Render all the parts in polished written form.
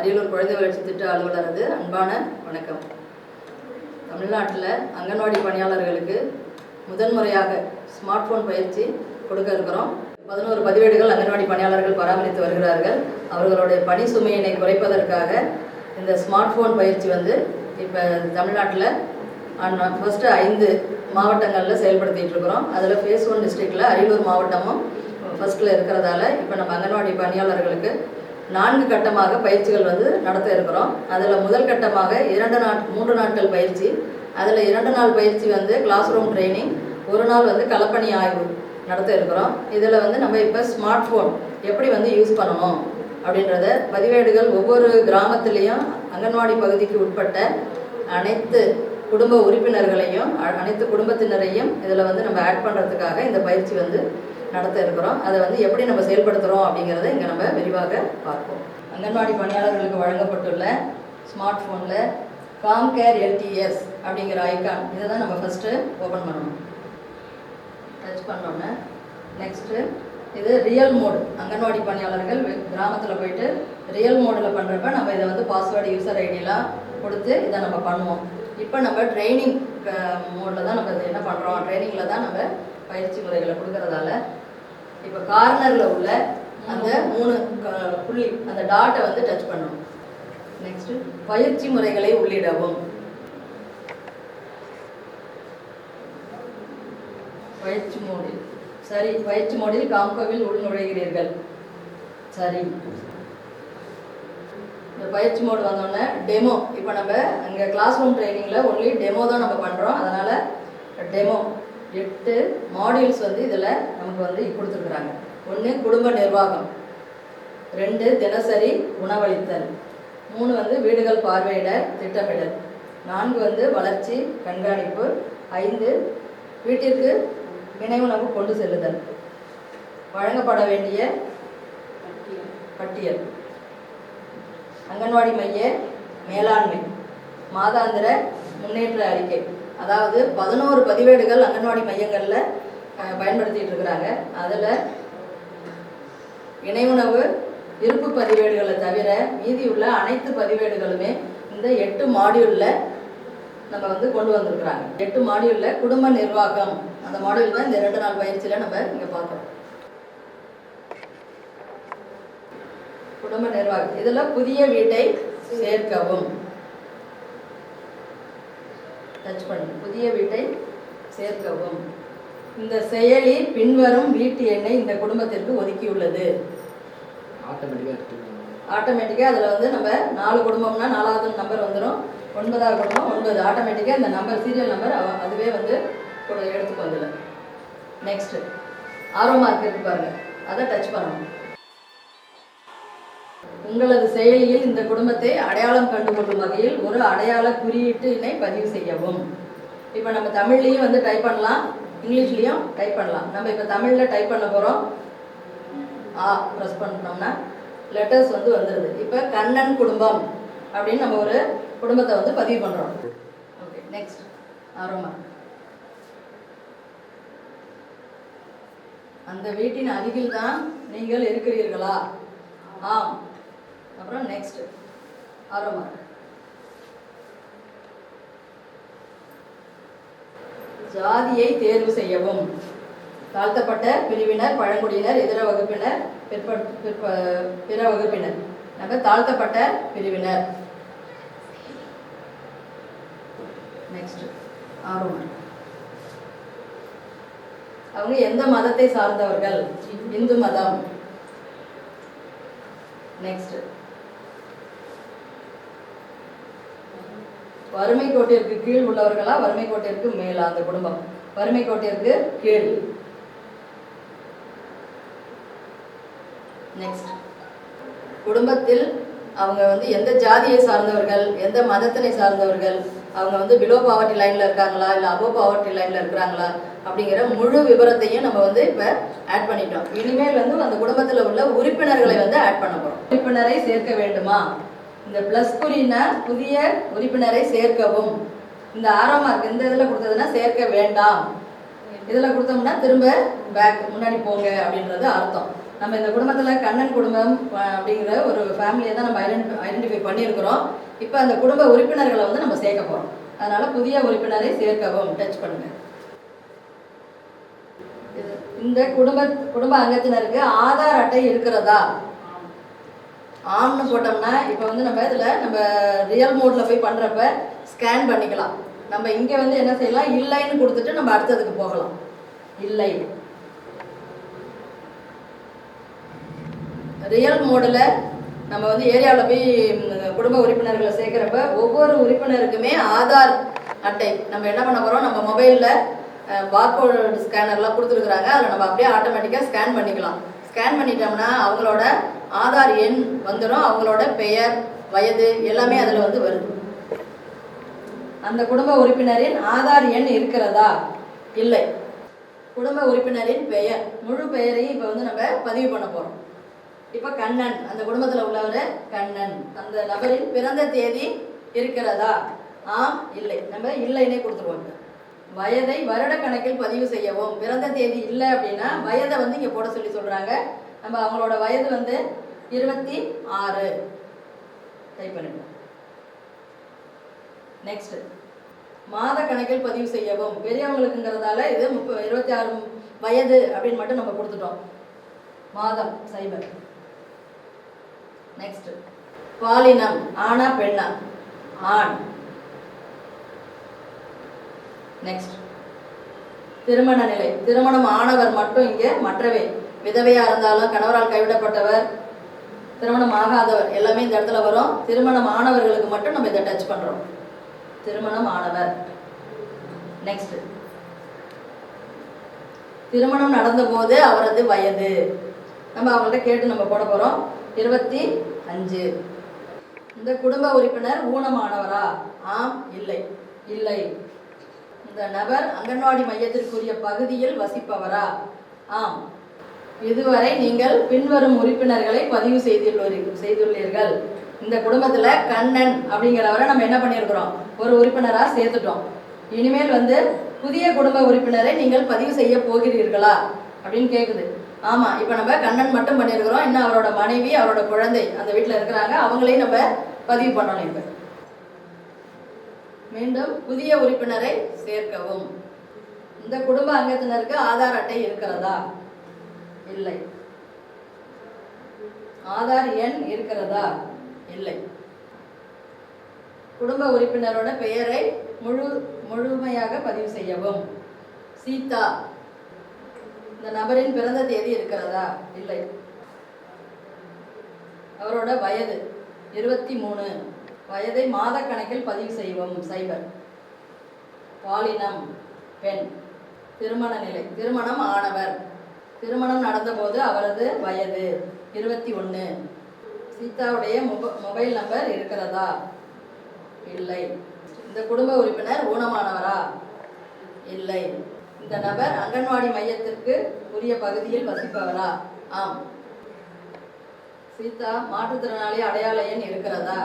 அரியலூர் குழந்தை வளர்ச்சி திட்ட அலுவலரது அன்பான வணக்கம். தமிழ்நாட்டில் அங்கன்வாடி பணியாளர்களுக்கு முதன்முறையாக ஸ்மார்ட் ஃபோன் பயிற்சி கொடுக்க இருக்கிறோம். 11 பதிவேடுகள் அங்கன்வாடி பணியாளர்கள் பராமரித்து வருகிறார்கள். அவர்களுடைய பணி சுமையினை குறைப்பதற்காக இந்த ஸ்மார்ட் ஃபோன் பயிற்சி இப்போ தமிழ்நாட்டில் ஃபஸ்ட்டு 5 மாவட்டங்களில் செயல்படுத்திகிட்டு இருக்கிறோம். அதில் ஃபேஸ் 1 டிஸ்ட்ரிக்டில் அரியலூர் மாவட்டமும் ஃபஸ்ட்டில் இருக்கிறதால இப்போ நம்ம அங்கன்வாடி பணியாளர்களுக்கு 4 கட்டமாக பயிற்சிகள் நடத்த இருக்கிறோம். அதில் முதல் கட்டமாக 3 நாட்கள் பயிற்சி. அதில் 2 நாள் பயிற்சி கிளாஸ் ரூம் ட்ரைனிங், 1 நாள் களப்பணி ஆய்வு நடத்த இருக்கிறோம். இதில் நம்ம இப்போ ஸ்மார்ட் ஃபோன் எப்படி யூஸ் பண்ணணும் அப்படின்றத பதிவேடுகள் ஒவ்வொரு கிராமத்துலேயும் அங்கன்வாடி பகுதிக்கு உட்பட்ட அனைத்து குடும்ப உறுப்பினர்களையும் அனைத்து குடும்பத்தினரையும் இதில் நம்ம ஆட் பண்ணுறதுக்காக இந்த பயிற்சி நடத்த இருக்கிறோம். அதை எப்படி நம்ம செயல்படுத்துகிறோம் அப்படிங்கிறத இங்கே நம்ம விரிவாக பார்ப்போம். அங்கன்வாடி பணியாளர்களுக்கு வழங்கப்பட்டுள்ள ஸ்மார்ட் ஃபோனில் காம்கேர் LTS அப்படிங்கிற ஐக்கான் இதை தான் நம்ம ஃபஸ்ட்டு ஓப்பன் பண்ணணும். டச் பண்ணோன்னே நெக்ஸ்ட்டு இது ரியல் மோடு. அங்கன்வாடி பணியாளர்கள் கிராமத்தில் போயிட்டு ரியல் மோடில் பண்ணுறப்ப நம்ம இதை பாஸ்வேர்டு யூசர் ஐடியெலாம் கொடுத்து இதை நம்ம பண்ணுவோம். இப்போ நம்ம ட்ரைனிங் மோடில் தான் நம்ம என்ன பண்ணுறோம், ட்ரைனிங்கில் தான் நம்ம பயிற்சி முறைகளை கொடுக்கறதால இப்போ கார்னரில் உள்ள அந்த 3 புள்ளி அந்த டாட்டை டச் பண்ணணும். நெக்ஸ்ட்டு பயிற்சி முறைகளை உள்ளிடவும். பயிற்சி மோடில் சரி, பயிற்சி மோடில் காம்கோவில் உள்நுழைகிறீர்கள். சரி, இந்த பயிற்சி மோடு வந்தோடனே டெமோ. இப்போ நம்ம அங்கே கிளாஸ் ரூம் ட்ரைனிங்கில் ஒன்லி டெமோ தான் நம்ம பண்ணுறோம். அதனால் டெமோ 8 மாடியூல்ஸ் இதில் நமக்கு கொடுத்துருக்குறாங்க. 1 குடும்ப நிர்வாகம், 2 தினசரி உணவளித்தல், 3 வீடுகள் பார்வையிட திட்டமிடல், 4 வளர்ச்சி கண்காணிப்பு, 5 வீட்டிற்கு இணைவுணவு கொண்டு செல்லுதல், வழங்கப்பட வேண்டிய பட்டியல், அங்கன்வாடி மைய மேலாண்மை, மாதாந்திர முன்னேற்ற அறிக்கை. அதாவது 11 பதிவேடுகள் அங்கன்வாடி மையங்களில் பயன்படுத்திகிட்டு இருக்கிறாங்க. அதில் இணைவுணவு இருப்பு பதிவேடுகளை தவிர மீதி உள்ள அனைத்து பதிவேடுகளுமே இந்த 8 மாடியூலில் நம்ம கொண்டு வந்திருக்கிறாங்க. 8 மாடியூலில் குடும்ப நிர்வாகம் அந்த மாடியூல் தான் இந்த 2 நாள் பயிற்சியில் நம்ம இங்கே பார்க்குறோம். குடும்ப நிர்வாகம் இதில் புதிய வீட்டை சேர்க்கவும். டச் பண்ணி புதிய வீட்டை சேர்க்கவும். இந்த செயலி பின்வரும் வீட்டு எண்ணை இந்த குடும்பத்திற்கு ஒதுக்கியுள்ளது. ஆட்டோமேட்டிக்காக அதில் நம்ம 4 குடும்பம்னா 4வது நம்பர் வந்துடும். 9வது குடும்பம் 9 ஆட்டோமேட்டிக்காக இந்த நம்பர் சீரியல் நம்பர் அதுவே எடுத்துக்கும். அதில் நெக்ஸ்ட்டு ஆரோ மார்க் இருக்கு பாருங்கள், அதை டச் பண்ணணும். உங்களது செயலியில் இந்த குடும்பத்தை அடையாளம் கண்டுகொள்ளும் வகையில் ஒரு அடையாள குறியீட்டினை பதிவு செய்யவும். இப்போ நம்ம தமிழ்லேயும் டைப் பண்ணலாம், இங்கிலீஷ்லேயும் டைப் பண்ணலாம். நம்ம இப்போ தமிழில் டைப் பண்ண போகிறோம். ப்ரெஸ் பண்ணோம்னா லெட்டர்ஸ் வந்துடுது. இப்போ கண்ணன் குடும்பம் அப்படின்னு நம்ம ஒரு குடும்பத்தை பதிவு பண்ணுறோம். ஓகே, நெக்ஸ்ட் ஆரம்பம். அந்த வீட்டின் அருகில் தான் நீங்கள் இருக்கிறீர்களா? ஆம். அப்புறம் நெக்ஸ்ட் ஆரோமா. ஜாதியை தேர்வு செய்யவும். தாழ்த்தப்பட்ட பிரிவினர், பழங்குடியினர், இதர வகுப்பினர், பிற வகுப்பினர். நம்ம தாழ்த்தப்பட்ட பிரிவினர். Next aroma. அவங்க எந்த மதத்தை சார்ந்தவர்கள்? இந்து மதம். நெக்ஸ்ட் வறுமை கோட்டிற்கு கீழ் உள்ளவர்களா, வறுமை கோட்டிற்கு மேலா? அந்த குடும்பம் வறுமை கோட்டிற்கு கீழ். நெக்ஸ்ட் குடும்பத்தில் அவங்க எந்த ஜாதியை சார்ந்தவர்கள், எந்த மதத்தினை சார்ந்தவர்கள், அவங்க பிலோ பாவர்ட்டி லைனில் இருக்காங்களா இல்லை அபோவ் பாவர்ட்டி லைனில் இருக்கிறாங்களா அப்படிங்கிற முழு விவரத்தையும் நம்ம இப்போ ஆட் பண்ணிட்டோம். இனிமேல் அந்த குடும்பத்தில் உள்ள உறுப்பினர்களை ஆட் பண்ண போகிறோம். உறுப்பினரை சேர்க்க வேண்டுமா? இந்த ப்ளஸ் குறினா புதிய உறுப்பினரை சேர்க்கவும். இந்த ஆரோ மார்க் இந்த இதில் கொடுத்ததுன்னா சேர்க்க வேண்டாம், இதில் கொடுத்தோம்னா திரும்ப பேக் முன்னாடி போங்க அப்படின்றது அர்த்தம். நம்ம இந்த குடும்பத்தில் கண்ணன் குடும்பம் அப்படிங்கிற ஒரு ஃபேமிலியை தான் நம்ம ஐடென்டிஃபை பண்ணியிருக்கிறோம். இப்போ அந்த குடும்ப உறுப்பினர்களை வந்து நம்ம சேர்க்க போகிறோம். அதனால் புதிய உறுப்பினரை சேர்க்கவும் டச் பண்ணுங்கள். இந்த குடும்ப அங்கத்தினருக்கு ஆதார் அட்டை இருக்கிறதா? ஆம்னு போட்டோம்னா இப்போ வந்து நம்ம இதில் நம்ம ரியல் மோடில் போய் பண்ணுறப்ப ஸ்கேன் பண்ணிக்கலாம். நம்ம இங்கே வந்து என்ன செய்யலாம், இல்லைன்னு கொடுத்துட்டு நம்ம அடுத்ததுக்கு போகலாம். இல்லை. ரியல் மோடில் நம்ம வந்து ஏரியாவில் போய் குடும்ப உறுப்பினர்களை சேர்க்குறப்ப ஒவ்வொரு உறுப்பினருக்குமே ஆதார் அட்டை நம்ம என்ன பண்ண போகிறோம், நம்ம மொபைலில் பார்கோட் ஸ்கேனர்லாம் கொடுத்துருக்குறாங்க. அதில் நம்ம அப்படியே ஆட்டோமேட்டிக்காக ஸ்கேன் பண்ணிக்கலாம். ஸ்கேன் பண்ணிட்டோம்னா அவங்களோட ஆதார் எண் வந்துடும். அவங்களோட பெயர், வயது எல்லாமே அதில் வந்து வருது. அந்த குடும்ப உறுப்பினரின் ஆதார் எண் இருக்கிறதா? இல்லை. குடும்ப உறுப்பினரின் பெயர், முழு பெயரையும் இப்போ வந்து நம்ம பதிவு பண்ண போகிறோம். இப்போ கண்ணன், அந்த குடும்பத்தில் உள்ளவர் கண்ணன். அந்த நபரின் பிறந்த தேதி இருக்கிறதா? ஆம், இல்லை. நம்ம இல்லைன்னே கொடுத்துருவோம். வயதை வருட கணக்கில் பதிவு செய்யவும். பிறந்த தேதி இல்லை அப்படின்னா வயதை வந்து இங்கே போட சொல்லி சொல்கிறாங்க. நம்ம அவங்களோட வயது வந்து 26 டைப் பண்ணிடுவோம். நெக்ஸ்ட், மாத கணக்கில் பதிவு செய்யவும். பெரியவங்களுக்குங்கிறதால இது 26 வயது அப்படின்னு மட்டும் நம்ம கொடுத்துட்டோம். மாதம் 0. நெக்ஸ்ட், பாலினம் ஆனா பெண்ணா? ஆண். நெக்ஸ்ட், திருமண நிலை. திருமணம் ஆனவர் மட்டும் இங்கே, மற்றவை விதவையாக இருந்தாலும், கணவரால் கைவிடப்பட்டவர், திருமணம் ஆகாதவர் எல்லாமே இந்த இடத்துல வரும். திருமணம் ஆனவர்களுக்கு மட்டும் நம்ம இதை டச் பண்ணுறோம். திருமணம் ஆனவர். நெக்ஸ்ட், திருமணம் நடந்த போது அவரது வயது நம்ம அவங்கள்ட்ட கேட்டு நம்ம போட போகிறோம். 25. இந்த குடும்ப உறுப்பினர் ஊனமானவரா? ஆம், இல்லை. இல்லை. இந்த நபர் அங்கன்வாடி மையத்திற்குரிய பகுதியில் வசிப்பவரா? ஆம். இதுவரை நீங்கள் பின்வரும் உறுப்பினர்களை பதிவு செய்துள்ளீர்கள். இந்த குடும்பத்தில் கண்ணன் அப்படிங்கிறவரை நம்ம என்ன பண்ணியிருக்கிறோம், ஒரு உறுப்பினராக சேர்த்துட்டோம். இனிமேல் வந்து புதிய குடும்ப உறுப்பினரை நீங்கள் பதிவு செய்ய போகிறீர்களா அப்படின்னு கேட்குது. ஆமாம், இப்போ நம்ம கண்ணன் மட்டும் பண்ணியிருக்கிறோம். இன்னும் அவரோட மனைவி, அவரோட குழந்தை அந்த வீட்டில் இருக்கிறாங்க. அவங்களையும் நம்ம பதிவு பண்ணணும். இப்போ மீண்டும் புதிய உறுப்பினரை சேர்க்கவும். இந்த குடும்ப அங்கத்தினருக்கு ஆதார் அட்டை இருக்கிறதா? இல்லை. ஆதார் எண் இருக்கிறதா? இல்லை. குடும்ப உறுப்பினரோட பெயரை முழுமையாக பதிவு செய்யவும். சீதா. இந்த நபரின் பிறந்த தேதி இருக்கிறதா? இல்லை. அவரோட வயது 23. வயதை மாத கணக்கில் பதிவு செய்வோம். 0. பாலினம் பெண். திருமண நிலை. திருமணம் ஆனவர். திருமணம் நடந்தபோது அவரது வயது 21. சீதாவுடைய மொபைல் நம்பர் இருக்கிறதா? இல்லை. இந்த குடும்ப உறுப்பினர் ஊனமானவரா? இல்லை. இந்த நபர் அங்கன்வாடி மையத்திற்கு உரிய பகுதியில் வசிப்பவரா? ஆம். சீதா மாற்றுத்திறனாளி அடையாள எண் இருக்கிறதா?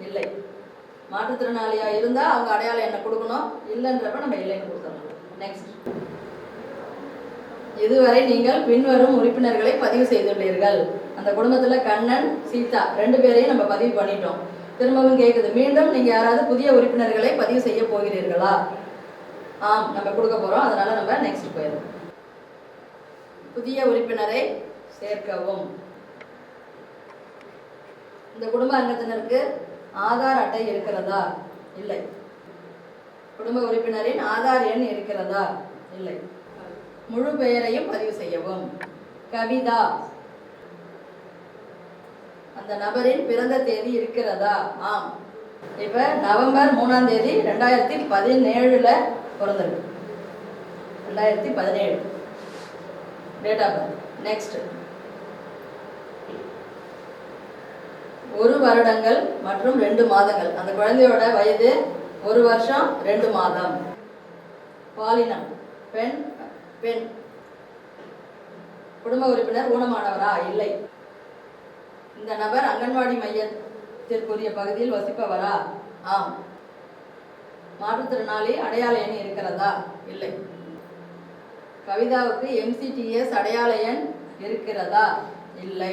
இல்லை. மாற்றுத்திறனாளியாக இருந்தால் அவங்க அடையாள எண்ணை கொடுக்கணும். இல்லைன்றப்ப நம்ம இல்லைன்னு கொடுத்துடணும். நெக்ஸ்ட், இதுவரை நீங்கள் பின்வரும் உறுப்பினர்களை பதிவு செய்துள்ளீர்கள். அந்த குடும்பத்தில் கண்ணன், சீதா 2 பேரையும் நம்ம பதிவு பண்ணிட்டோம். திரும்பவும் கேட்குது, மீண்டும் நீங்கள் யாராவது புதிய உறுப்பினர்களை பதிவு செய்ய போகிறீர்களா? ஆம், நம்ம கொடுக்க போகிறோம். அதனால் நம்ம நெக்ஸ்ட் போயிடும். புதிய உறுப்பினரை சேர்க்கவும். இந்த குடும்ப அங்கத்தினருக்கு ஆதார் அட்டை இருக்கிறதா? இல்லை. குடும்ப உறுப்பினரின் ஆதார் எண் இருக்கிறதா? இல்லை. முழு பெயரையும் பதிவு செய்யவும். கவிதா. அந்த நபரின் பிறந்த தேதி இருக்கிறதா? ஆம். இப்போ நவம்பர் 3ஆம் தேதி 2017 பிறந்திருக்கு. 2017 டேட் ஆஃப் பர்த். நெக்ஸ்ட், 1 வருடங்கள் மற்றும் 2 மாதங்கள். அந்த குழந்தையோட வயது 1 வருஷம் 2 மாதம். பாலினம் பெண். பெண். குடும்ப உறுப்பினர் ஊனமானவரா? இல்லை. இந்த நபர் அங்கன்வாடி மையத்திற்குரிய பகுதியில் வசிப்பவரா? ஆம். மாற்றுத்திறனாளி அடையாள எண் இருக்கிறதா? இல்லை. கவிதாவுக்கு MCTS அடையாள எண் இருக்கிறதா? இல்லை.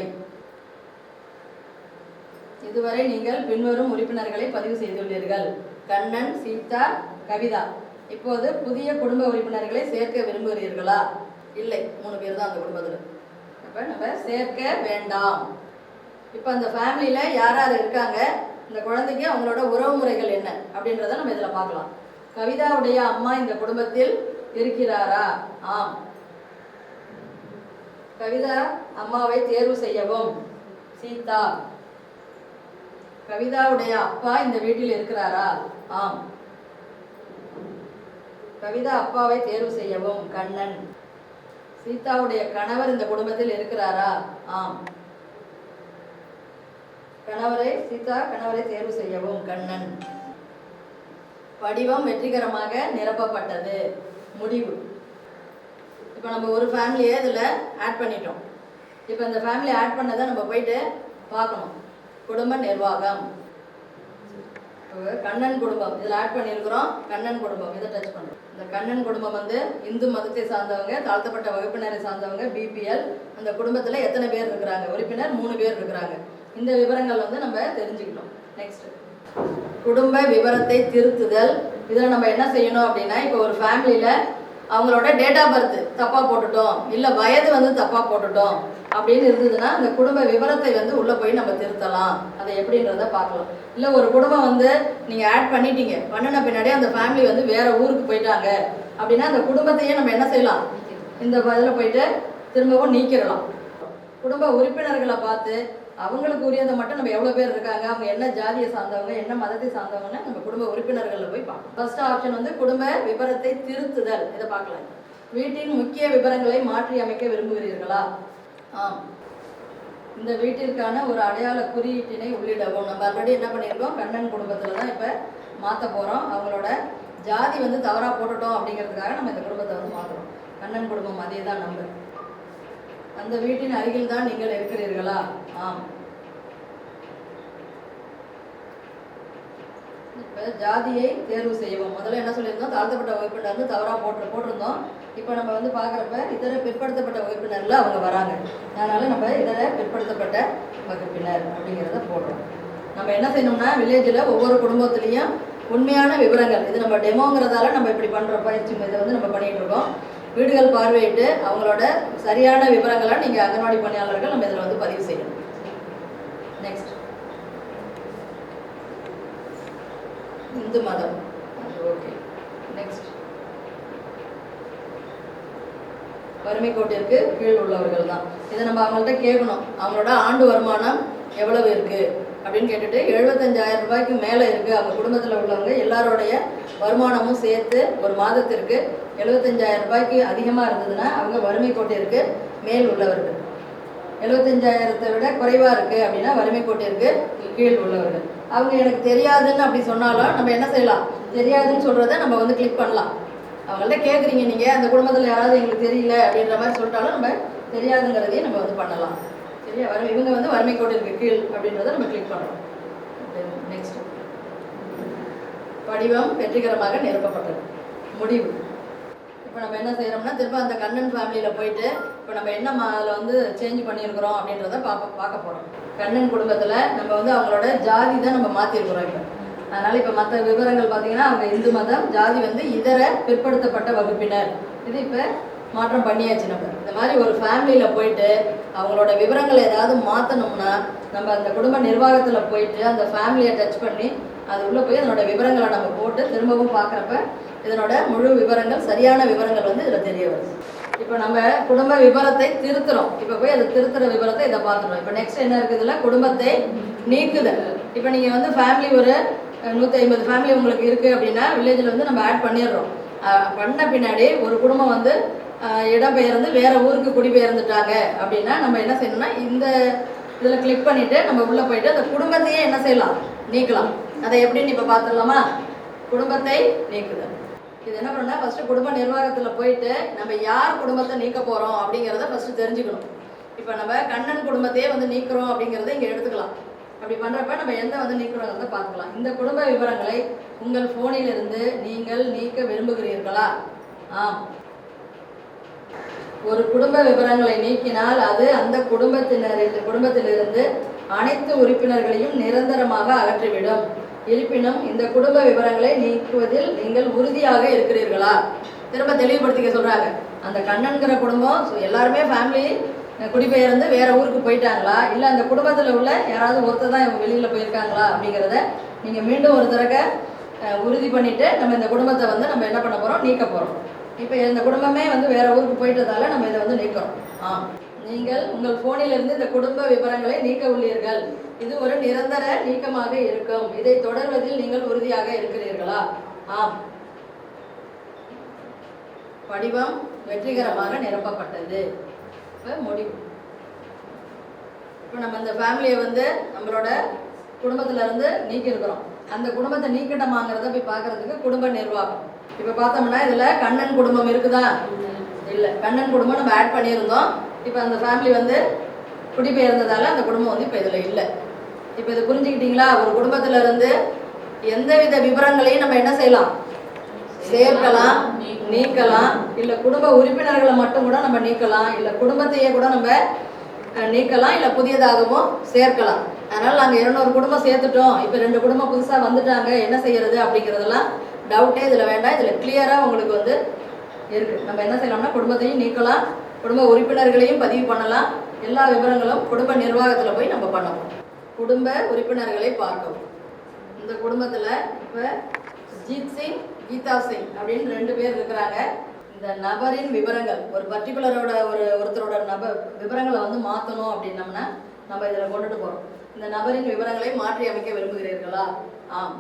இதுவரை நீங்கள் பின்வரும் உறுப்பினர்களை பதிவு செய்துள்ளீர்கள்: கண்ணன், சீதா, கவிதா. இப்போது புதிய குடும்ப உறுப்பினர்களை சேர்க்க விரும்புகிறீர்களா? இல்லை, 3 பேர் தான் அந்த குடும்பத்தில். அப்போ நம்ம சேர்க்க வேண்டாம். இப்போ அந்த ஃபேமிலியில் யார் யார் இருக்காங்க, இந்த குழந்தைக்கு அவங்களோட உறவு முறைகள் என்ன அப்படின்றத நம்ம இதில் பார்க்கலாம். கவிதாவுடைய அம்மா இந்த குடும்பத்தில் இருக்கிறாரா? ஆம். கவிதா அம்மாவை தேர்வு செய்யவும். சீதா. கவிதாவுடைய அப்பா இந்த வீட்டில் இருக்கிறாரா? ஆம். கவிதா அப்பாவை தேர்வு செய்யவும். கண்ணன். சீதாவுடைய கணவர் இந்த குடும்பத்தில் இருக்கிறாரா? ஆம். சீதா கணவரை தேர்வு செய்யவும். கண்ணன். படிவம் வெற்றிகரமாக நிரப்பப்பட்டது. முடிவு. இப்போ நம்ம ஒரு ஃபேமிலியை இதில் ஆட் பண்ணிட்டோம். இப்போ இந்த ஃபேமிலி ஆட் பண்ணதை நம்ம போயிட்டு பார்க்கணும். குடும்ப நிர்வாகம். கண்ணன் குடும்பம் இதில் ஆட் பண்ணியிருக்கிறோம். கண்ணன் குடும்பம் இதை டச் பண்ணுறோம். இந்த கண்ணன் குடும்பம் வந்து இந்து மதத்தை சார்ந்தவங்க, தாழ்த்தப்பட்ட வகுப்பினரை சார்ந்தவங்க, பிபிஎல். அந்த குடும்பத்தில் எத்தனை பேர் இருக்கிறாங்க? உறுப்பினர் 3 பேர் இருக்கிறாங்க. இந்த விவரங்கள் வந்து நம்ம தெரிஞ்சுக்கிட்டோம். நெக்ஸ்ட், குடும்ப விவரத்தை திருத்துதல். இதில் நம்ம என்ன செய்யணும் அப்படின்னா, இப்போ ஒரு ஃபேமிலியில் அவங்களோட டேட் ஆஃப் பர்த் தப்பாக போட்டுட்டோம், இல்லை வயது வந்து தப்பாக போட்டுட்டோம் அப்படின்னு இருந்ததுன்னா அந்த குடும்ப விவரத்தை வந்து உள்ளே போய் நம்ம திருத்தலாம். அதை எப்படின்றத பார்க்கலாம். இல்லை ஒரு குடும்பம் வந்து நீங்கள் ஆட் பண்ணிட்டீங்க, பண்ணின பின்னாடி அந்த ஃபேமிலி வந்து வேறு ஊருக்கு போயிட்டாங்க அப்படின்னா அந்த குடும்பத்தையே நம்ம என்ன செய்யலாம், இந்த இதில் போயிட்டு திரும்பவும் நீக்கிடலாம். குடும்ப உறுப்பினர்களை பார்த்து அவங்களுக்கு உரியதை மட்டும் நம்ம எவ்வளோ பேர் இருக்காங்க, அவங்க என்ன ஜாதியை சார்ந்தவங்க, என்ன மதத்தை சார்ந்தவங்கன்னு நம்ம குடும்ப உறுப்பினர்களில் போய் பார்க்கலாம். ஃபர்ஸ்ட் ஆப்ஷன் வந்து குடும்ப விவரத்தை திருத்துதல். இதை பார்க்கலாம். வீட்டின் முக்கிய விவரங்களை மாற்றி அமைக்க விரும்புகிறீர்களா? ஆம். இந்த வீட்டிற்கான ஒரு அடையாள குறியீட்டினை உள்ளிடவும். நம்ம ஆல்ரெடி என்ன பண்ணியிருக்கோம், கண்ணன் குடும்பத்தில் தான் இப்போ மாற்ற போகிறோம். அவங்களோட ஜாதி வந்து தவறாக போட்டுட்டோம் அப்படிங்கிறதுக்காக நம்ம இந்த குடும்பத்தை வந்து மாற்றுறோம். கண்ணன் குடும்பம் அதே தான் நம்பர். அந்த வீட்டின் அருகில் தான் நீங்கள் இருக்கிறீர்களா? ஆம். இப்போ ஜாதியை தேர்வு செய்வோம். முதல்ல என்ன சொல்லியிருந்தோம், தாழ்த்தப்பட்ட வகுப்பினர் வந்து தவறாக போட்டிருந்தோம். இப்போ நம்ம வந்து பார்க்குறப்ப இதர பிற்படுத்தப்பட்ட வகுப்பினரில் அவங்க வராங்க. அதனால் நம்ம இதர பிற்படுத்தப்பட்ட வகுப்பினர் அப்படிங்கிறத போடுறோம். நம்ம என்ன செய்யணும்னா, வில்லேஜில் ஒவ்வொரு குடும்பத்துலேயும் உண்மையான விவரங்கள், இது நம்ம டெமோங்கிறதால நம்ம இப்படி பண்ணுற பயிற்சி இதை வந்து நம்ம பண்ணிகிட்டு இருக்கோம். வீடுகள் பார்வையிட்டு அவங்களோட சரியான விவரங்களை நீங்கள் அங்கன்வாடி பணியாளர்கள் நம்ம இதில் வந்து பதிவு செய்யணும். நெக்ஸ்ட், இந்து மதம். ஓகே. நெக்ஸ்ட், வறுமை கோட்டிற்கு கீழ் உள்ளவர்கள் தான். இதை நம்ம அவங்கள்ட்ட கேட்கணும், அவங்களோட ஆண்டு வருமானம் எவ்வளவு இருக்குது அப்படின்னு கேட்டுட்டு 75,000 ரூபாய்க்கு மேலே இருக்குது அவங்க குடும்பத்தில் உள்ளவங்க எல்லாரோடைய வருமானமும் சேர்த்து ஒரு மாதத்திற்கு 75,000 ரூபாய்க்கு அதிகமாக இருந்ததுன்னா அவங்க வறுமை கோட்டிற்கு மேல் உள்ளவர்கள். 75,000 விட குறைவாக இருக்குது அப்படின்னா வறுமை கோட்டிற்கு கீழ் உள்ளவர்கள். அவங்க எனக்கு தெரியாதுன்னு அப்படி சொன்னாலும் நம்ம என்ன செய்யலாம், தெரியாதுன்னு சொல்கிறத நம்ம வந்து கிளிக் பண்ணலாம். அவங்கள்ட்ட கேட்குறீங்க நீங்கள், அந்த குடும்பத்தில் யாராவது எங்களுக்கு தெரியல அப்படின்ற மாதிரி சொல்லிட்டாலும் நம்ம தெரியாதுங்கிறதையும் நம்ம வந்து பண்ணலாம். சரியா? இவங்க வந்து வறுமை கோட்டிற்கு கீழ் அப்படின்றத நம்ம கிளிக் பண்ணுறோம். நெக்ஸ்ட், படிவம் வெற்றிகரமாக நிரப்பப்பட்டது. முடிவு. இப்போ நம்ம என்ன செய்கிறோம்னா, திரும்ப அந்த கண்ணன் ஃபேமிலியில் போயிட்டு இப்போ நம்ம என்ன அதில் வந்து சேஞ்ச் பண்ணியிருக்கிறோம் அப்படின்றத பார்க்க போகிறோம். கண்ணன் குடும்பத்தில் நம்ம வந்து அவங்களோட ஜாதி தான் நம்ம மாற்றிருக்கிறோம் இப்போ. அதனால் இப்போ மற்ற விவரங்கள் பார்த்திங்கன்னா அவங்க இந்து மதம், ஜாதி வந்து இதர பிற்படுத்தப்பட்ட வகுப்பினர். இது இப்போ மாற்றம் பண்ணியாச்சு. நம்ம இந்த மாதிரி ஒரு ஃபேமிலியில் போயிட்டு அவங்களோட விவரங்களை ஏதாவது மாற்றணும்னா நம்ம அந்த குடும்ப நிர்வாகத்தில் போயிட்டு அந்த ஃபேமிலியை டச் பண்ணி அது உள்ளே போய் அதனோட விவரங்களை நம்ம போட்டு திரும்பவும் பார்க்குறப்ப இதனோட முழு விவரங்கள், சரியான விவரங்கள் வந்து இதில் தெரிய வருது. இப்போ நம்ம குடும்ப விவரத்தை திருத்துறோம். இப்போ போய் அதை திருத்துற விவரத்தை இதை பார்த்துட்டோம். இப்போ நெக்ஸ்ட் என்ன இருக்குது, இதில் குடும்பத்தை நீக்குதல். இப்போ நீங்கள் வந்து ஃபேமிலி ஒரு 150 ஃபேமிலி உங்களுக்கு இருக்குது அப்படின்னா வில்லேஜில் வந்து நம்ம ஆட் பண்ணிடுறோம். பண்ண பின்னாடி ஒரு குடும்பம் வந்து இடம்பெயர்ந்து வேறு ஊருக்கு குடிபெயர்ந்துட்டாங்க அப்படின்னா நம்ம என்ன செய்யணும்னா, இந்த இதில் கிளிக் பண்ணிவிட்டு நம்ம உள்ளே போயிட்டு அந்த குடும்பத்தையே என்ன செய்யலாம், நீக்கலாம். அதை எப்படின்னு இப்போ பார்த்துடலாமா? குடும்பத்தை நீக்குதல். இது என்ன பண்ணால் ஃபஸ்ட்டு குடும்ப நிர்வாகத்தில் போயிட்டு நம்ம யார் குடும்பத்தை நீக்க போகிறோம் அப்படிங்கிறத ஃபஸ்ட்டு தெரிஞ்சுக்கணும். இப்போ நம்ம கண்ணன் குடும்பத்தையே வந்து நீக்கிறோம் அப்படிங்கிறத இங்கே எடுத்துக்கலாம். அப்படி பண்ணுறப்ப நம்ம எந்த வந்து நீக்கிறோங்கிறத பார்த்துக்கலாம். இந்த குடும்ப விவரங்களை உங்கள் ஃபோனிலிருந்து நீங்கள் நீக்க விரும்புகிறீர்களா? ஆம். ஒரு குடும்ப விவரங்களை நீக்கினால் அது அந்த குடும்பத்திலிருந்து அனைத்து உறுப்பினர்களையும் நிரந்தரமாக அகற்றிவிடும். இருப்பினும் இந்த குடும்ப விவரங்களை நீக்குவதில் நீங்கள் உறுதியாக இருக்கிறீர்களா? திரும்ப தெளிவுபடுத்திக்க சொல்றாங்க. அந்த கண்ணன்கிற குடும்பம் எல்லாருமே ஃபேமிலி குடிபெயர்ந்து வேற ஊருக்கு போயிட்டாங்களா, இல்லை அந்த குடும்பத்தில் உள்ள யாராவது ஒருத்தர் தான் இவங்க வெளியில் போயிருக்காங்களா அப்படிங்கிறத நீங்கள் மீண்டும் ஒரு தடவை உறுதி பண்ணிட்டு நம்ம இந்த குடும்பத்தை வந்து நம்ம என்ன பண்ண போகிறோம், நீக்க போகிறோம். இப்போ இந்த குடும்பமே வந்து வேற ஊருக்கு போயிட்டதால நம்ம இதை வந்து நீக்கிறோம். நீங்கள் உங்கள் போனிலிருந்து இந்த குடும்ப விவரங்களை நீக்க உள்ளீர்கள். இது ஒரு நிரந்தர நீக்கமாக இருக்கும். இதை தொடர்வதில் நீங்கள் உறுதியாக இருக்கிறீர்களா? ஆம். படிவம் வெற்றிகரமாக நிரப்பப்பட்டது. இப்போ முடிவு. இப்போ நம்ம இந்த ஃபேமிலியை வந்து நம்மளோட குடும்பத்துல இருந்து நீக்கி இருக்கிறோம். அந்த குடும்பத்தை நீக்கிட்டமாங்கிறத போய் பார்க்கறதுக்கு குடும்ப நிர்வாகம். இப்போ பார்த்தோம்னா இதில் கண்ணன் குடும்பம் இருக்குதா? இல்லை, கண்ணன் குடும்பம் நம்ம ஆட் பண்ணியிருந்தோம். இப்போ அந்த ஃபேமிலி வந்து குடிபெயர்ந்ததால அந்த குடும்பம் வந்து இப்போ இதில் இல்லை. இப்போ இதை புரிஞ்சுக்கிட்டீங்களா? ஒரு குடும்பத்தில் இருந்து எந்தவித விவரங்களையும் நம்ம என்ன செய்யலாம், சேர்க்கலாம், நீக்கலாம். இல்லை குடும்ப உறுப்பினர்களை மட்டும் கூட நம்ம நீக்கலாம், இல்லை குடும்பத்தையே கூட நம்ம நீக்கலாம், இல்லை புதியதாகவும் சேர்க்கலாம். அதனால் நாங்கள் 200 குடும்பம் சேர்த்துட்டோம், இப்போ 2 குடும்பம் புதுசாக வந்துட்டாங்க, என்ன செய்யறது அப்படிங்கிறதெல்லாம் டவுட்டே இதில் வேண்டாம். இதில் கிளியராக உங்களுக்கு வந்து இருக்குது. நம்ம என்ன செய்யலாம்னா குடும்பத்தையும் நீக்கலாம், குடும்ப உறுப்பினர்களையும் பதிவு பண்ணலாம். எல்லா விவரங்களும் குடும்ப நிர்வாகத்தில் போய் நம்ம பண்ணணும். குடும்ப உறுப்பினர்களை பார்க்கவும். இந்த குடும்பத்தில் இப்போ ஜீத் சிங், கீதா சிங் அப்படின்னு 2 பேர் இருக்கிறாங்க. இந்த நபரின் விவரங்கள் ஒரு பர்டிகுலரோட ஒருத்தரோட விவரங்களை வந்து மாற்றணும் அப்படின்னம்னா நம்ம இதில் கொண்டுட்டு போகிறோம். இந்த நபரின் விவரங்களை மாற்றி அமைக்க விரும்புகிறீர்களா? ஆம்.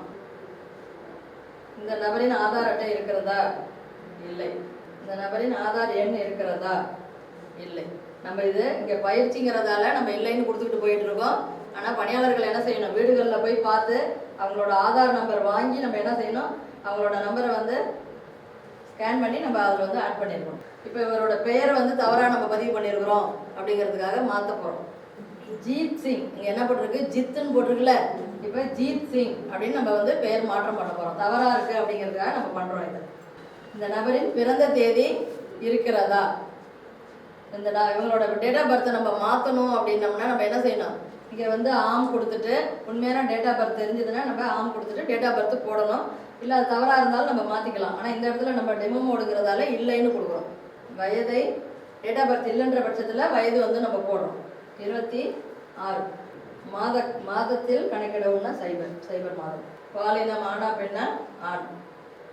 இந்த நபரின் ஆதார் அட்டை இருக்கிறதா? இல்லை. இந்த நபரின் ஆதார் எண் இருக்கிறதா? இல்லை. நம்ம இது இங்கே பயிற்சிங்கிறதால நம்ம இல்லைன்னு கொடுத்துக்கிட்டு போயிட்டு இருக்கோம். ஆனால் பணியாளர்கள் என்ன செய்யணும், வீடுகளில் போய் பார்த்து அவங்களோட ஆதார் நம்பர் வாங்கி நம்ம என்ன செய்யணும், அவங்களோட நம்பரை வந்து ஸ்கேன் பண்ணி நம்ம அதில் வந்து ஆட் பண்ணியிருக்கோம். இப்போ இவரோட பெயரை வந்து தவறாக நம்ம பதிவு பண்ணியிருக்கிறோம் அப்படிங்கிறதுக்காக மாற்ற போகிறோம். ஜீத் சிங் இங்கே என்ன போட்டிருக்கு, ஜித்துன்னு போட்டிருக்குல்ல, இப்போ ஜீத் சிங் அப்படின்னு நம்ம வந்து பெயர் மாற்றம் பண்ண போகிறோம். தவறாக இருக்குது அப்படிங்கிறதுக்காக நம்ம பண்ணுறோம். இது இந்த நபரின் பிறந்த தேதி இருக்கிறதா? இந்த இவங்களோட டேட் ஆஃப் பர்த்தை நம்ம மாற்றணும் அப்படின்னம்னா நம்ம என்ன செய்யணும், இங்கே வந்து ஆம் கொடுத்துட்டு உண்மையான டேட் ஆஃப் பர்த் தெரிஞ்சதுன்னா நம்ம ஆம் கொடுத்துட்டு டேட் ஆஃப் பர்த் போடணும். இல்லை அது தவறாக இருந்தாலும் நம்ம மாற்றிக்கலாம். ஆனால் இந்த இடத்துல நம்ம டெமோ மோடுங்கிறதால இல்லைன்னு கொடுக்குறோம். வயதை டேட் ஆஃப் பர்த் இல்லைன்ற பட்சத்தில் வயது வந்து நம்ம போடுறோம் 26. மாதத்தில் கணக்கிடவும்னா சைபர் மாதம். பாலினம் ஆனா பெண்ணா? ஆண்.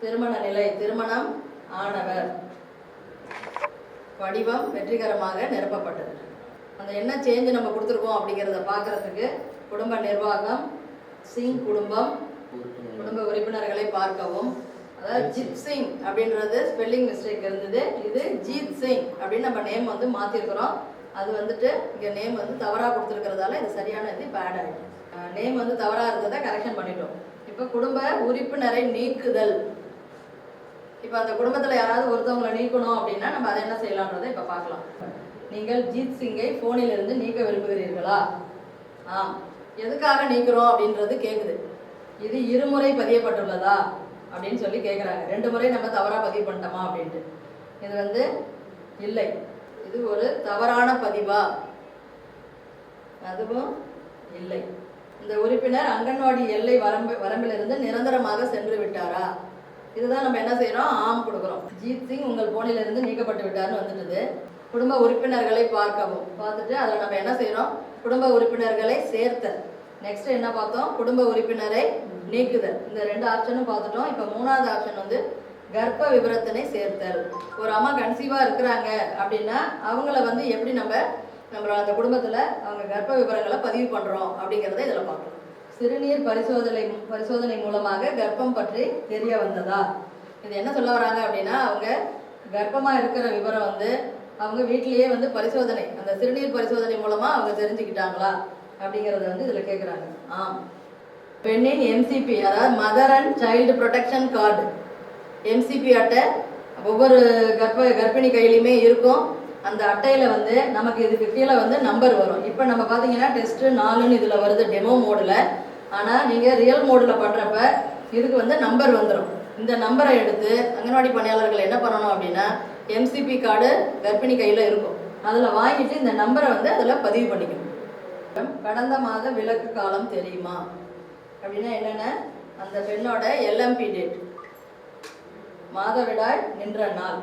திருமண நிலை திருமணம் ஆனவர். படிவம் வெற்றிகரமாக நிரப்பப்பட்டது. அந்த என்ன சேஞ்சு நம்ம கொடுத்துருக்கோம் அப்படிங்கிறத பார்க்கறதுக்கு குடும்ப நிர்வாகம், சிங் குடும்பம், குடும்ப உறுப்பினர்களை பார்க்கவும். அதாவது ஜித் சிங் அப்படின்றது ஸ்பெல்லிங் மிஸ்டேக் இருந்தது. இது ஜீத் சிங் அப்படின்னு நம்ம நேம் வந்து மாற்றிருக்கிறோம். அது வந்துட்டு இங்கே நேம் வந்து தவறாக கொடுத்துருக்கிறதால இது சரியான இது இப்போ ஆட் ஆகிடும். நேம் வந்து தவறாக இருந்ததை கரெக்ஷன் பண்ணிட்டோம். இப்போ குடும்ப உறுப்பினரை நீக்குதல். இப்போ அந்த குடும்பத்தில் யாராவது ஒருத்தவங்களை நீக்கணும் அப்படின்னா நம்ம அதை என்ன செய்யலான்றதை இப்போ பார்க்கலாம். நீங்கள் ஜீத் சிங்கை ஃபோனிலிருந்து நீக்க விரும்புகிறீர்களா? ஆம். எதுக்காக நீக்கிறோம் அப்படின்றது கேட்குது. இது இருமுறை பதியப்பட்டுள்ளதா அப்படின்னு சொல்லி கேட்குறாங்க. 2 முறை நம்ம தவறாக பதிவு பண்ணிட்டோமா அப்படின்ட்டு. இது வந்து இல்லை, இது ஒரு தவறான பதிவா? அதுவும் இல்லை. இந்த உறுப்பினர் அங்கன்வாடி எல்லை வரம்பிலிருந்து நிரந்தரமாக சென்று விட்டாரா? இதுதான் நம்ம என்ன செய்யறோம், ஆம் கொடுக்குறோம். ஜீத் சிங் உங்கள் போனிலிருந்து நீக்கப்பட்டு விட்டார்னு வந்துட்டுது. குடும்ப உறுப்பினர்களை பார்க்கவும். பார்த்துட்டு அதில் நம்ம என்ன செய்யறோம், குடும்ப உறுப்பினர்களை சேர்த்தல். நெக்ஸ்ட் என்ன பார்த்தோம், குடும்ப உறுப்பினரை நீக்குதல். இந்த 2 ஆப்ஷனும் பார்த்துட்டோம். இப்போ 3வது ஆப்ஷன் வந்து கர்ப்ப விவரத்தினை சேர்த்தல். ஒரு அம்மா கன்சீவாக இருக்கிறாங்க அப்படின்னா அவங்கள வந்து எப்படி நம்மளோட அந்த குடும்பத்தில் அவங்க கர்ப்ப விவரங்களை பதிவு பண்ணுறோம் அப்படிங்கிறத இதில் பார்க்கலாம். சிறுநீர் பரிசோதனை மூலமாக கர்ப்பம் பற்றி தெரிய வந்ததா? இது என்ன சொல்ல வராங்க அப்படின்னா அவங்க கர்ப்பமாக இருக்கிற விவரம் வந்து அவங்க வீட்டிலேயே வந்து பரிசோதனை, அந்த சிறுநீர் பரிசோதனை மூலமாக அவங்க தெரிஞ்சுக்கிட்டாங்களா அப்படிங்கிறத வந்து இதில் கேட்குறாங்க. ஆம். பெண்ணின் எம்சிபி, அதாவது mother and child protection card, MCB அட்டை ஒவ்வொரு கர்ப்பிணி கையிலையுமே இருக்கும். அந்த அட்டையில் வந்து நமக்கு இதுக்கு கீழே வந்து நம்பர் வரும். இப்போ நம்ம பார்த்தீங்கன்னா டெஸ்ட்டு 4ன்னு இதில் வருது டெமோ மோடில். ஆனால் நீங்கள் ரியல் மோடில் பண்ணுறப்ப இதுக்கு வந்து நம்பர் வந்துடும். இந்த நம்பரை எடுத்து அங்கன்வாடி பணியாளர்கள் என்ன பண்ணணும் அப்படின்னா எம்சிபி கார்டு கர்ப்பிணி கையில் இருக்கும். அதில் வாங்கிட்டு இந்த நம்பரை வந்து அதில் பதிவு பண்ணிக்கணும். கடந்த மாத விலக்கு காலம் தெரியுமா அப்படின்னா என்னென்ன, அந்த பெண்ணோட எல்எம்பி டேட், மாதவிடாய் நின்ற நாள்,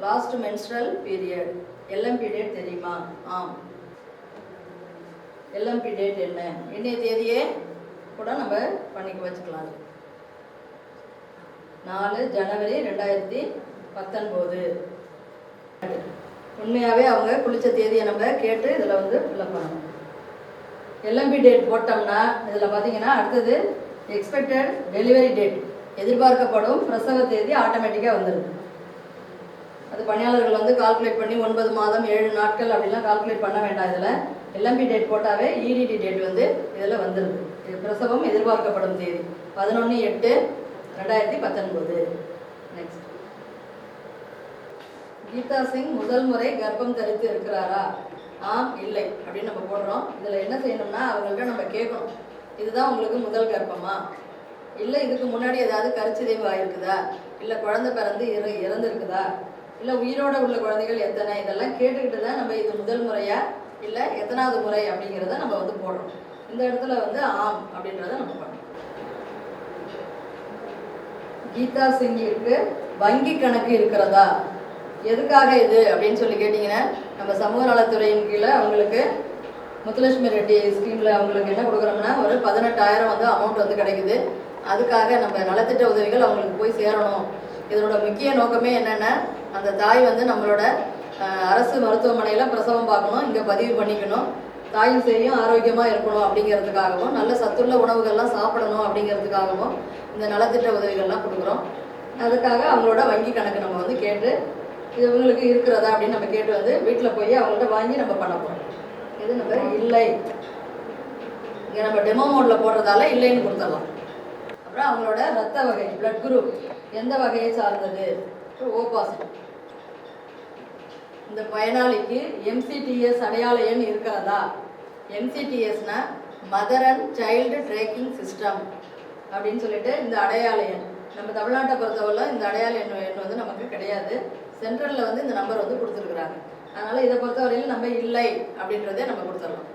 last menstrual period, LMB date தெரியுமா? ஆம். எல்எம்பி டேட் என்ன, இன்னைய தேதியே கூட நம்ம பண்ணிக்க வச்சுக்கலாம். 4 ஜனவரி 2019. உண்மையாகவே அவங்க குளித்த தேதியை நம்ம கேட்டு இதில் வந்து ஃபில்அப் பண்ணணும். எல்எம்பி டேட் போட்டோம்னா இதில் பார்த்தீங்கன்னா அடுத்தது எக்ஸ்பெக்டட் டெலிவரி டேட், எதிர்பார்க்கப்படும் பிரசவ தேதி ஆட்டோமேட்டிக்காக வந்துடுது. அது பணியாளர்கள் வந்து கால்குலேட் பண்ணி 9 மாதம் 7 நாட்கள் அப்படிலாம் கால்குலேட் பண்ண வேண்டாம். இதில் எல்எம்பி டேட் போட்டாவே இடிடி டேட் வந்து இதில் வந்துடுது. பிரசவம் எதிர்பார்க்கப்படும் தேதி 11/8/2019. நெக்ஸ்ட், கீதா சிங் முதல் முறை கர்ப்பம் தரித்து இருக்கிறாரா? ஆம், இல்லை அப்படின்னு நம்ம போடுறோம். இதில் என்ன செய்யணும்னா அவங்கள்ட்ட நம்ம கேட்கணும், இதுதான் உங்களுக்கு முதல் கர்ப்பமா, இல்லை இதுக்கு முன்னாடி ஏதாவது கருச்சிதைவு ஆகிருக்குதா, இல்லை குழந்தை பிறந்து இறந்துருக்குதா, இல்லை உயிரோட உள்ள குழந்தைகள் எத்தனை, இதெல்லாம் கேட்டுக்கிட்டு தான் நம்ம இது முதல் முறையா இல்லை எத்தனாவது முறை அப்படிங்கிறத நம்ம வந்து போடுறோம். இந்த இடத்துல வந்து ஆம் அப்படின்றத நம்ம பண்ணணும். கீதா சிங்கிற்கு வங்கி கணக்கு இருக்கிறதா? எதுக்காக இது அப்படின்னு சொல்லி கேட்டிங்கன்னா, நம்ம சமூக நலத்துறையின் கீழே அவங்களுக்கு முத்துலட்சுமி ரெட்டி ஸ்கீமில் அவங்களுக்கு என்ன கொடுக்குறோம்னா ஒரு 18,000 வந்து அமௌண்ட் வந்து கிடைக்குது. அதுக்காக நம்ம நலத்திட்ட உதவிகள் அவங்களுக்கு போய் சேரணும். இதனோட முக்கிய நோக்கமே என்னென்னா, அந்த தாய் வந்து நம்மளோட அரசு மருத்துவமனையில் பிரசவம் பார்க்கணும், இங்கே பதிவு பண்ணிக்கணும், தாயும் செய்யும் ஆரோக்கியமாக இருக்கணும் அப்படிங்கிறதுக்காகவும், நல்ல சத்துள்ள உணவுகள்லாம் சாப்பிடணும் அப்படிங்கிறதுக்காகவும் இந்த நலத்திட்ட உதவிகள்லாம் கொடுக்குறோம். அதுக்காக அவங்களோட வங்கி கணக்கு நம்ம வந்து கேட்டு இது இவங்களுக்கு இருக்கிறதா அப்படின்னு நம்ம கேட்டு வந்து வீட்டில் போய் அவங்கள்ட்ட வாங்கி நம்ம பண்ண போகிறோம். இது நம்ம இல்லை, இங்கே நம்ம டெமோ மோடில் போடுறதால இல்லைன்னு கொடுத்துடலாம். அப்புறம் அவங்களோட ரத்த வகை, பிளட் குரூப் எந்த வகையை சார்ந்தது? O positive. இந்த பயனாளிக்கு எம்சிடிஎஸ் அடையாள எண் இருக்கிறதா? எம்சிடிஎஸ்னா mother and child tracking system அப்படின்னு சொல்லிட்டு இந்த அடையாள எண் நம்ம தமிழ்நாட்டை பொறுத்தவரை இந்த அடையாள எண் வந்து நமக்கு கிடையாது. சென்ட்ரலில் வந்து இந்த நம்பர் வந்து கொடுத்துருக்குறாங்க. அதனால் இதை பொறுத்தவரையில் நம்ம இல்லை அப்படின்றதே நம்ம கொடுத்துடலாம்.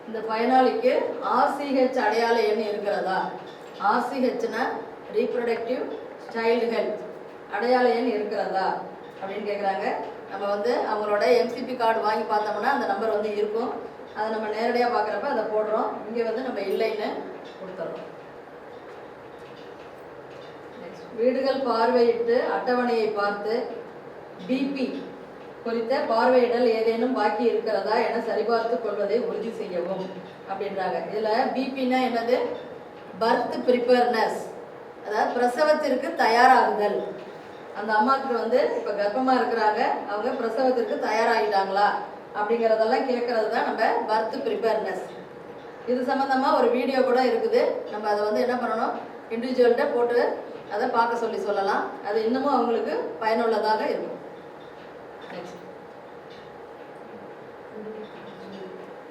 இந்த பயனாளிக்கு ஆர்சிஹெச் அடையாள எண் இருக்கிறதா? ஆர்சிஹெச்னா ரீப்ரொடக்டிவ் சைல்டு ஹெல்த் அடையாள எண் இருக்கிறதா அப்படின்னு கேட்குறாங்க. நம்ம வந்து அவங்களோட எம்சிபி கார்டு வாங்கி பார்த்தோம்னா அந்த நம்பர் வந்து இருக்கும். அதை நம்ம நேரடியாக பார்க்குறப்ப அதை போடுறோம். இங்கே வந்து நம்ம இல்லைன்னு கொடுத்துட்றோம். நெக்ஸ்ட், வீடுகள் பார்வையிட்டு அட்டவணையை பார்த்து பிபி குறித்த பார்வையிடல் ஏதேனும் பாக்கி இருக்கிறதா என சரிபார்த்து கொள்வதை உறுதி செய்யவும் அப்படின்றாங்க. இதில் பிபின்னா என்னது? பர்த் ப்ரிப்பேர்னஸ், அதாவது பிரசவத்திற்கு தயாராகுதல். அந்த அம்மாவுக்கு வந்து இப்போ கர்ப்பமாக இருக்கிறாங்க, அவங்க பிரசவத்திற்கு தயாராகிட்டாங்களா அப்படிங்கிறதெல்லாம் கேட்குறது தான் நம்ம பர்த் ப்ரிப்பேர்னஸ். இது சம்மந்தமாக ஒரு வீடியோ கூட இருக்குது. நம்ம அதை வந்து என்ன பண்ணணும், இண்டிவிஜுவல்கிட்ட போட்டு அதை பார்க்க சொல்லலாம். அது இன்னமும் அவங்களுக்கு பயனுள்ளதாக இருக்கும். நெக்ஸ்ட்,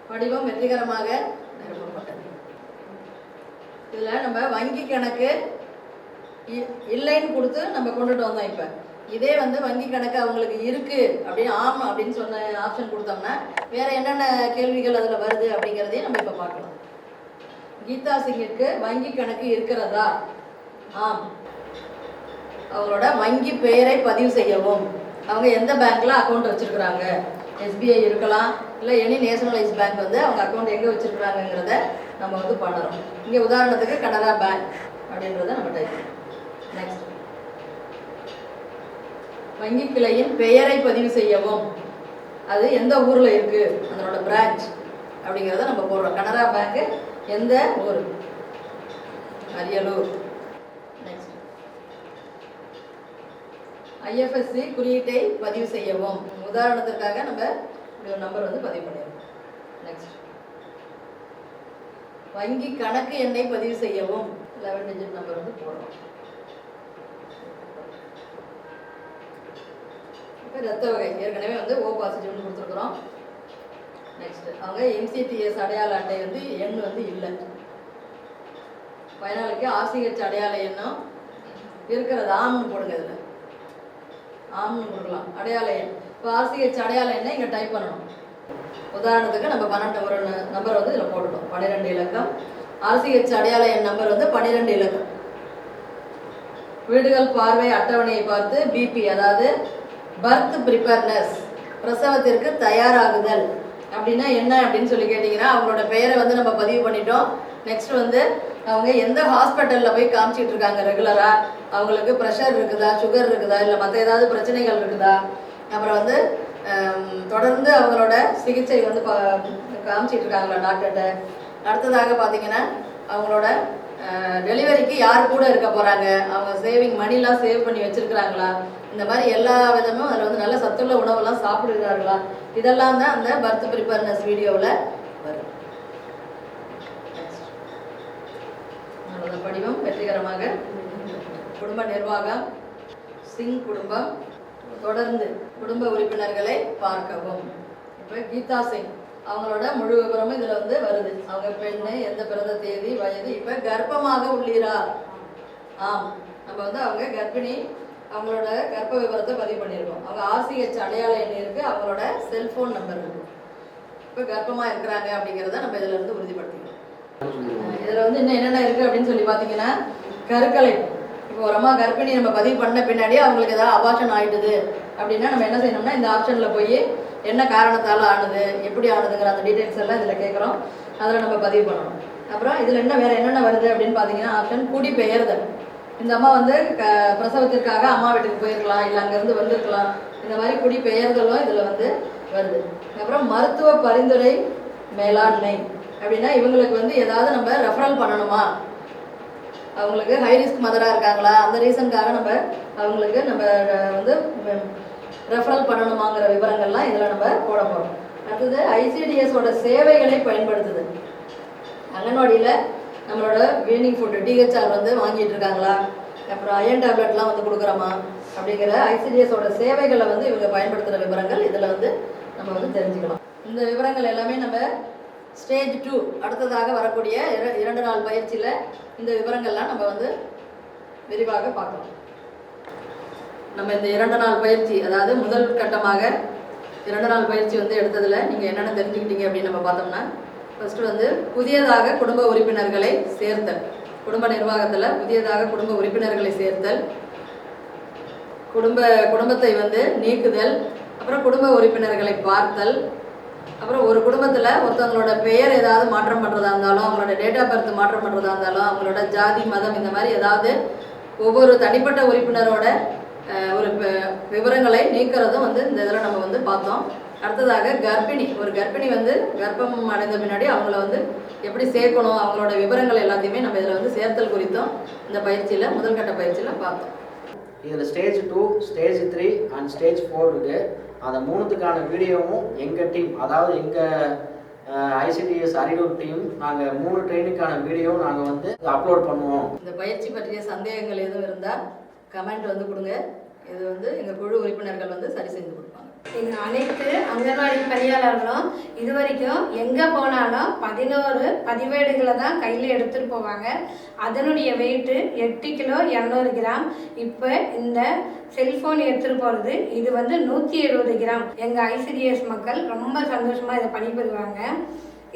படிவம் வெற்றிகரமாக நிரப்பப்பட்டது. இதில் நம்ம வங்கி கணக்கு இல்லைன்னு கொடுத்து நம்ம கொண்டுட்டு வந்தோம். இப்போ இதே வந்து வங்கி கணக்கு அவங்களுக்கு இருக்குது அப்படின்னு ஆம் அப்படின்னு சொன்ன ஆப்ஷன் கொடுத்தோம்னா வேறு என்னென்ன கேள்விகள் அதில் வருது அப்படிங்கிறதையும் நம்ம இப்போ பார்க்கலாம். கீதா சிங்கிற்கு வங்கி கணக்கு இருக்கிறதா? ஆம். அவங்களோட வங்கி பெயரை பதிவு செய்யவும். அவங்க எந்த பேங்க்கில் அக்கௌண்ட் வச்சுருக்குறாங்க, எஸ்பிஐ இருக்கலாம், இல்லை எனி நேஷனலைஸ் பேங்க் வந்து அவங்க அக்கௌண்ட் எங்கே வச்சுருக்குறாங்கிறத நம்ம வந்து பண்ணுறோம். இங்கே உதாரணத்துக்கு கனரா பேங்க் அப்படின்றத நம்ம டைப். நெக்ஸ்ட், வங்கி கிளையின் பெயரை பதிவு செய்யவும். அது எந்த ஊரில் இருக்குது, அதனோட பிரான்ச் அப்படிங்கிறத நம்ம போடுறோம். கனரா பேங்க்கு எந்த ஊர்? அரியலூர். நெக்ஸ்ட், ஐஎஃப்எஸ்சி குறியீட்டை பதிவு செய்யவும். உதாரணத்திற்காக நம்ம ஒரு நம்பர் வந்து பதிவு பண்ணிடுறோம். நெக்ஸ்ட், வங்கி கணக்கு எண்ணை பதிவு செய்யவும் 11 டிஜிட் நம்பர் வந்து போடுறோம். இப்போ ரத்த வகை ஏற்கனவே வந்து ஓ பாசிட்டிவ்னு கொடுத்துருக்குறோம். நெக்ஸ்ட், அவங்க எம்சிடிஎஸ் அடையாள அட்டை வந்து எண் வந்து இல்லை. பயனாளிக்கு ஆர்சிஹெச் அடையாள எண்ணும் இருக்கிறது ஆம்னு போடுங்க. இதில் ஆம்னு கொடுக்கலாம். அடையாள எண் இப்போ RCH அடையாள எண்ணை இங்கே டைப் பண்ணணும். உதாரணத்துக்கு நம்ம 12 ஒரு நம்பர் வந்து இதில் போட்டுட்டோம், 12 இலக்கம். RCH அடையாள எண் நம்பர் வந்து 12 இலக்கம். வீடுகள் பார்வை அட்டவணையை பார்த்து BP, அதாவது பர்த் ப்ரிப்பேர்னஸ், பிரசவத்திற்கு தயாராகுதல் அப்படின்னா என்ன அப்படின்னு சொல்லி கேட்டிங்கன்னா, அவங்களோட பெயரை வந்து நம்ம பதிவு பண்ணிட்டோம். நெக்ஸ்ட் வந்து அவங்க எந்த ஹாஸ்பிட்டலில் போய் காமிச்சிட்டு இருக்காங்க ரெகுலராக, அவங்களுக்கு ப்ரெஷர் இருக்குதா, சுகர் இருக்குதா, இல்லை மற்ற ஏதாவது பிரச்சனைகள் இருக்குதா, அப்புறம் வந்து தொடர்ந்து அவங்களோட சிகிச்சை வந்து காமிச்சிட்டு இருக்காங்களா டாக்டர்கிட்ட. அடுத்ததாக பார்த்தீங்கன்னா அவங்களோட டெலிவரிக்கு யார் கூட இருக்க போகிறாங்க, அவங்க சேவிங் மணிலாம் சேவ் பண்ணி வச்சுருக்கிறாங்களா, இந்த மாதிரி எல்லா விதமும் அதில் வந்து நல்ல சத்துள்ள உணவெல்லாம் சாப்பிடுகிறார்களா, இதெல்லாம் தான் அந்த பர்த் ப்ரிப்பேர்னஸ் வீடியோவில் வரும். அந்த படிவம் வெற்றிகரமாக குடும்ப நிர்வாகம், சிங் குடும்பம், தொடர்ந்து குடும்ப உறுப்பினர்களை பார்க்கவும். இப்போ கீதா சிங் அவங்களோட முழு விவரமும் இதில் வந்து வருது. அவங்க பெண்ணு, எந்த பிறந்த தேதி, வயது. இப்போ கர்ப்பமாக உள்ளீரா? ஆம், நம்ம வந்து அவங்க கர்ப்பிணி, அவங்களோட கர்ப்ப விவரத்தை பதிவு பண்ணியிருக்கோம். அவங்க RCH அடையாள எண் இருக்குது, அவங்களோட செல்ஃபோன் நம்பர் இருக்குது. இப்போ கர்ப்பமாக இருக்கிறாங்க அப்படிங்கிறத நம்ம இதில் இருந்து உறுதிப்படுத்திக்கணும். இதில் வந்து இன்னும் என்னென்ன இருக்குது அப்படின்னு சொல்லி பார்த்தீங்கன்னா, கருக்கலை. இப்போ ஒரு அம்மா கர்ப்பிணி நம்ம பதிவு பண்ண பின்னாடி அவங்களுக்கு ஏதாவது அபார்ஷன் ஆகிடுது அப்படின்னா நம்ம என்ன செய்யணும்னா, இந்த ஆப்ஷனில் போய் என்ன காரணத்தால் ஆனது, எப்படி ஆனதுங்கிற அந்த டீட்டெயில்ஸ் எல்லாம் இதில் கேட்குறோம், அதில் நம்ம பதிவு பண்ணணும். அப்புறம் இதில் என்ன வேறு என்னென்ன வருது அப்படின்னு பார்த்தீங்கன்னா, ஆப்ஷன் குடிபெயர்தல். இந்த அம்மா வந்து பிரசவத்திற்காக அம்மா வீட்டுக்கு போயிருக்கலாம், இல்லை அங்கேருந்து வந்திருக்கலாம், இந்த மாதிரி குடிபெயர்தலும் இதில் வந்து வருது. அப்புறம் மருத்துவ பரிந்துரை மேலாண்மை அப்படின்னா இவங்களுக்கு வந்து ஏதாவது நம்ம ரெஃபரல் பண்ணணுமா, அவங்களுக்கு ஹை ரிஸ்க் மதராக இருக்காங்களா, அந்த ரீசனுக்காக அவங்களுக்கு நம்ம வந்து ரெஃபரல் பண்ணணுமாங்கிற விவரங்கள்லாம் இதில் நம்ம போட போகிறோம். அடுத்தது ICDSோட சேவைகளை பயன்படுத்துது. அங்கன்வாடியில் நம்மளோட வீனிங் ஃபுட்டு DHR வந்து வாங்கிட்டு இருக்காங்களா, அப்புறம் அயன் டேப்லெட்லாம் வந்து கொடுக்குறோமா அப்படிங்கிற ICDSோட சேவைகளை வந்து இவங்க பயன்படுத்துகிற விவரங்கள் இதில் வந்து நம்ம வந்து தெரிஞ்சுக்கலாம். இந்த விவரங்கள் எல்லாமே நம்ம ஸ்டேஜ் 2 அடுத்ததாக வரக்கூடிய 2 நாள் பயிற்சியில் இந்த விவரங்கள்லாம் நம்ம வந்து விரிவாக பார்க்கலாம். நம்ம இந்த 2 நாள் பயிற்சி, அதாவது முதல் கட்டமாக 2 நாள் பயிற்சி வந்து எடுத்ததில் நீங்கள் என்னென்ன தெரிஞ்சுக்கிட்டீங்க அப்படின்னு நம்ம பார்த்தோம்னா, ஃபஸ்ட்டு வந்து புதியதாக குடும்ப உறுப்பினர்களை சேர்த்தல், குடும்ப நிர்வாகத்தில் புதியதாக குடும்ப உறுப்பினர்களை சேர்த்தல், குடும்பத்தை வந்து நீக்குதல், அப்புறம் குடும்ப உறுப்பினர்களை பார்த்தல், அப்புறம் ஒரு குடும்பத்தில் ஒருத்தவங்களோட பெயர் ஏதாவது மாற்றம் பண்ணுறதா இருந்தாலும், அவங்களோட டேட் ஆஃப் பர்த் மாற்றம் பண்ணுறதா இருந்தாலும், அவங்களோட ஜாதி மதம் இந்த மாதிரி ஏதாவது ஒவ்வொரு தனிப்பட்ட உறுப்பினரோட ஒரு விவரங்களை நீக்கிறதும் வந்து இந்த இதில் நம்ம வந்து பார்த்தோம். அடுத்ததாக ஒரு கர்ப்பிணி வந்து கர்ப்பம் அடைந்த பின்னாடி அவங்கள வந்து எப்படி சேர்க்கணும், அவங்களோட விவரங்கள் எல்லாத்தையுமே நம்ம இதில் வந்து சேர்த்தல் குறித்தும் இந்த பயிற்சியில் முதல் கட்ட பயிற்சியில் பார்த்தோம். இதில் ஸ்டேஜ் 2, ஸ்டேஜ் 3 அண்ட் ஸ்டேஜ் 4 இருக்குது. அந்த 3த்துக்கான வீடியோவும் எங்கள் டீம், அதாவது எங்கள் ICDS அரியலூர் டீம், நாங்கள் 3 ட்ரெயினுக்கான வீடியோவும் நாங்கள் வந்து அப்லோட் பண்ணுவோம். இந்த பயிற்சி பற்றிய சந்தேகங்கள் எதுவும் இருந்தால் கமெண்ட் வந்து கொடுங்க. இது வந்து எங்கள் குழு உறுப்பினர்கள் வந்து சரி செய்து கொடுப்பாங்க. எங்கள் அனைத்து அங்கன்வாடி பணியாளர்களும் இது வரைக்கும் எங்கே போனாலும் 11 பதிவேடுகளை தான் கையில் எடுத்துகிட்டு போவாங்க. அதனுடைய வெயிட்டு 8 கிலோ 200 கிராம். இப்போ இந்த செல்ஃபோன் எடுத்துகிட்டு போகிறது இது வந்து 170 கிராம். எங்கள் ICDS மக்கள் ரொம்ப சந்தோஷமாக இதை பணிபுரிவாங்க.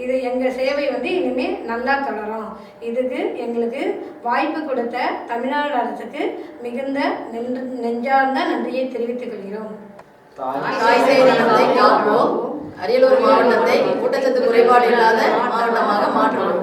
இது எங்கள் சேவை வந்து இனிமேல் நல்லா தொடரும். இதுக்கு எங்களுக்கு வாய்ப்பு கொடுத்த தமிழ்நாடு அரசுக்கு மிகுந்த நெஞ்சார்ந்த நன்றியை தெரிவித்துக் கொள்கிறோம். தாய் சேய் நலத்தை காப்போம். அரியலூர் மாவட்டத்தை ஊட்டச்சத்து குறைபாடு இல்லாத மாவட்டமாக மாற்றுவோம்.